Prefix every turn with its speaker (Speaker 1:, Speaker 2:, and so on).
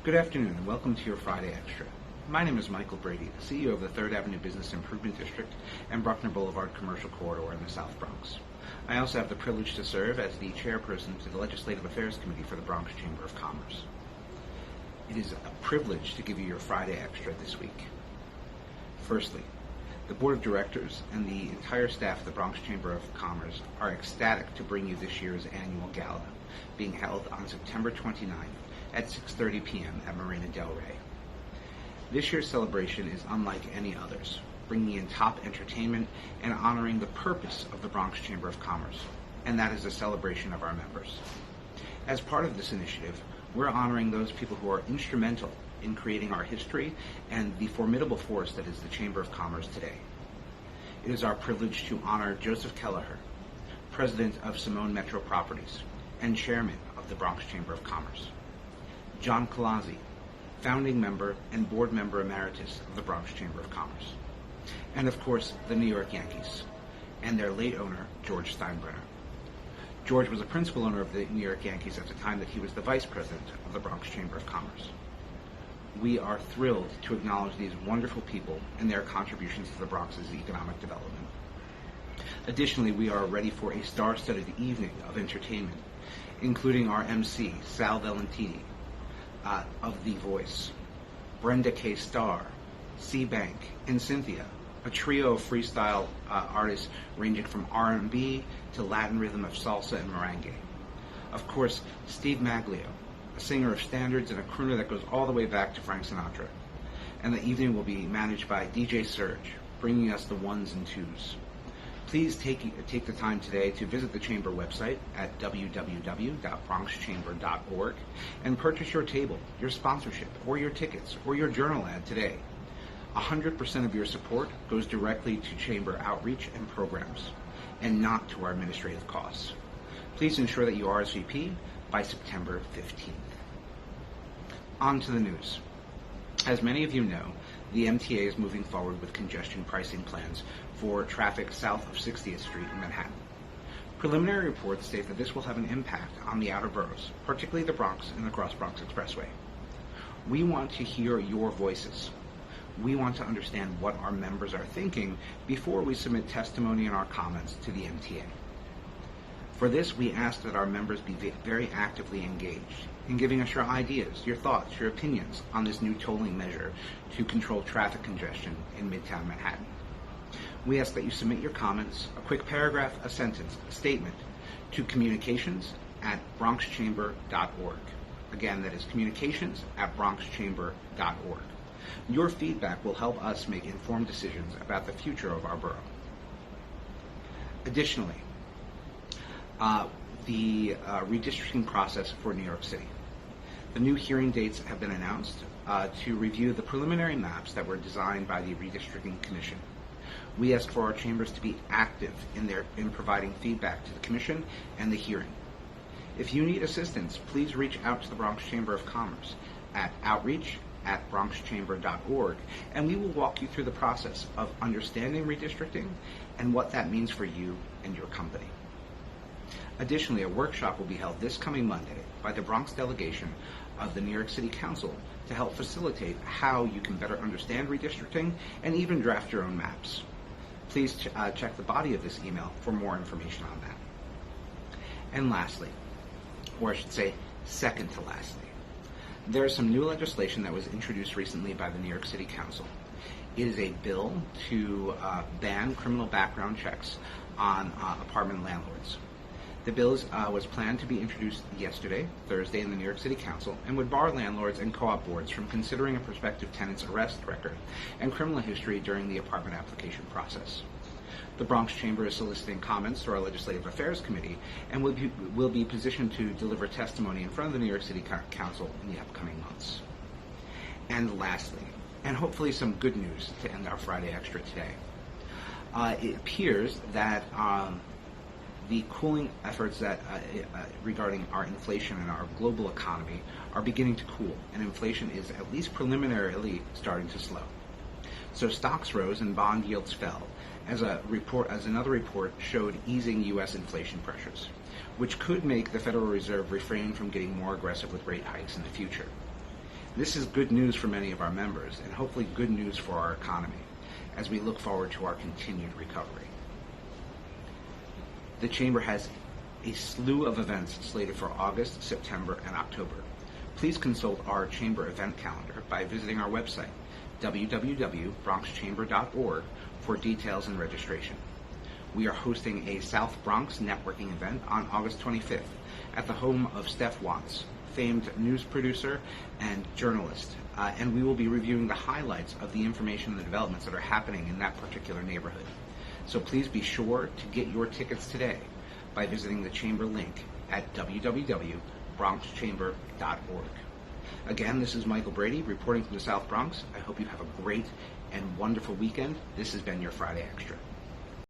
Speaker 1: Good afternoon and welcome to your Friday Extra. My name is Michael Brady, CEO of the Third Avenue Business Improvement District and Bruckner Boulevard Commercial Corridor in the South Bronx. I also have the privilege to serve as the chairperson to the Legislative Affairs Committee for the Bronx Chamber of Commerce. It is a privilege to give you your Friday Extra this week. Firstly, the Board of Directors and the entire staff of the Bronx Chamber of Commerce are ecstatic to bring you this year's annual Gala, being held on September 29th at 6:30 p.m. at Marina Del Rey. This year's celebration is unlike any others, bringing in top entertainment and honoring the purpose of the Bronx Chamber of Commerce, and that is a celebration of our members. As part of this initiative, we're honoring those people who are instrumental in creating our history and the formidable force that is the Chamber of Commerce today. It is our privilege to honor Joseph Kelleher, President of Simone Metro Properties and Chairman of the Bronx Chamber of Commerce; John Colazzi, founding member and board member emeritus of the Bronx Chamber of Commerce; and of course, the New York Yankees and their late owner, George Steinbrenner. George was a principal owner of the New York Yankees at the time that he was the vice president of the Bronx Chamber of Commerce. We are thrilled to acknowledge these wonderful people and their contributions to the Bronx's economic development. Additionally, we are ready for a star-studded evening of entertainment, including our MC, Sal Valentini, of The Voice, Brenda K. Starr, C-Bank, and Cynthia, a trio of freestyle artists ranging from R&B to Latin rhythm of salsa and merengue. Of course, Steve Maglio, a singer of standards and a crooner that goes all the way back to Frank Sinatra. And the evening will be managed by DJ Surge, bringing us the ones and twos. Please take the time today to visit the Chamber website at www.bronxchamber.org and purchase your table, your sponsorship, or your tickets, or your journal ad today. 100% of your support goes directly to Chamber outreach and programs, and not to our administrative costs. Please ensure that you RSVP by September 15th. On to the news. As many of you know, the MTA is moving forward with congestion pricing plans for traffic south of 60th Street in Manhattan. Preliminary reports state that this will have an impact on the outer boroughs, particularly the Bronx and the Cross Bronx Expressway. We want to hear your voices. We want to understand what our members are thinking before we submit testimony and our comments to the MTA. For this, we ask that our members be very actively engaged in giving us your ideas, your thoughts, your opinions on this new tolling measure to control traffic congestion in Midtown Manhattan. We ask that you submit your comments, a quick paragraph, a sentence, a statement, to communications@bronxchamber.org. Again, that is communications@bronxchamber.org. Your feedback will help us make informed decisions about the future of our borough. Additionally, the redistricting process for New York City. The new hearing dates have been announced to review the preliminary maps that were designed by the Redistricting Commission. We ask for our chambers to be active in providing feedback to the Commission and the hearing. If you need assistance, please reach out to the Bronx Chamber of Commerce at outreach@bronxchamber.org, and we will walk you through the process of understanding redistricting and what that means for you and your company. Additionally, a workshop will be held this coming Monday by the Bronx delegation of the New York City Council to help facilitate how you can better understand redistricting and even draft your own maps. Please check the body of this email for more information on that. And lastly, or I should say second to lastly, there is some new legislation that was introduced recently by the New York City Council. It is a bill to ban criminal background checks on apartment landlords. The bill was planned to be introduced yesterday, Thursday, in the New York City Council, and would bar landlords and co-op boards from considering a prospective tenant's arrest record and criminal history during the apartment application process. The Bronx Chamber is soliciting comments to our Legislative Affairs Committee and will be positioned to deliver testimony in front of the New York City Council in the upcoming months. And lastly, and hopefully some good news to end our Friday Extra today, it appears that the cooling efforts that regarding our inflation and our global economy are beginning to cool, and inflation is at least preliminarily starting to slow. So stocks rose and bond yields fell, as another report showed easing U.S. inflation pressures, which could make the Federal Reserve refrain from getting more aggressive with rate hikes in the future. This is good news for many of our members, and hopefully good news for our economy as we look forward to our continued recovery. The Chamber has a slew of events slated for August, September, and October. Please consult our Chamber event calendar by visiting our website, www.bronxchamber.org, for details and registration. We are hosting a South Bronx networking event on August 25th at the home of Steph Watts, famed news producer and journalist, and we will be reviewing the highlights of the information and the developments that are happening in that particular neighborhood. So please be sure to get your tickets today by visiting the Chamber link at www.bronxchamber.org. Again, this is Michael Brady reporting from the South Bronx. I hope you have a great and wonderful weekend. This has been your Friday Extra.